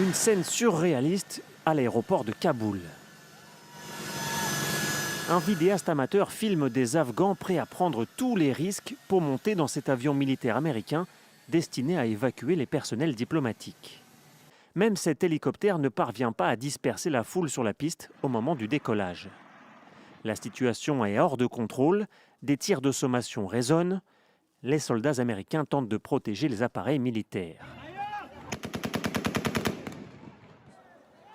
Une scène surréaliste à l'aéroport de Kaboul. Un vidéaste amateur filme des Afghans prêts à prendre tous les risques pour monter dans cet avion militaire américain destiné à évacuer les personnels diplomatiques. Même cet hélicoptère ne parvient pas à disperser la foule sur la piste au moment du décollage. La situation est hors de contrôle, des tirs de sommation résonnent, les soldats américains tentent de protéger les appareils militaires.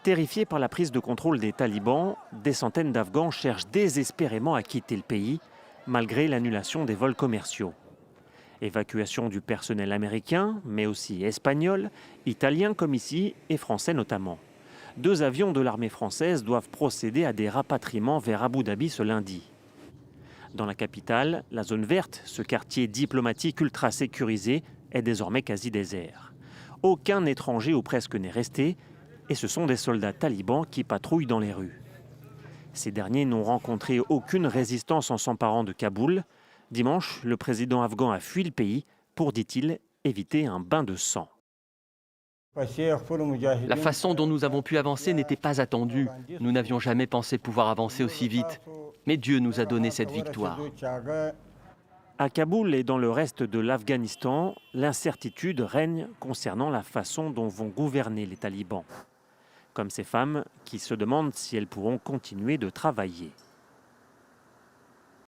Terrifiés par la prise de contrôle des talibans, des centaines d'Afghans cherchent désespérément à quitter le pays, malgré l'annulation des vols commerciaux. Évacuation du personnel américain, mais aussi espagnol, italien comme ici et français notamment. 2 avions de l'armée française doivent procéder à des rapatriements vers Abu Dhabi ce lundi. Dans la capitale, la zone verte, ce quartier diplomatique ultra sécurisé, est désormais quasi désert. Aucun étranger ou presque n'est resté, et ce sont des soldats talibans qui patrouillent dans les rues. Ces derniers n'ont rencontré aucune résistance en s'emparant de Kaboul. Dimanche, le président afghan a fui le pays pour, dit-il, éviter un bain de sang. La façon dont nous avons pu avancer n'était pas attendue. Nous n'avions jamais pensé pouvoir avancer aussi vite. Mais Dieu nous a donné cette victoire. À Kaboul et dans le reste de l'Afghanistan, l'incertitude règne concernant la façon dont vont gouverner les talibans. Comme ces femmes qui se demandent si elles pourront continuer de travailler.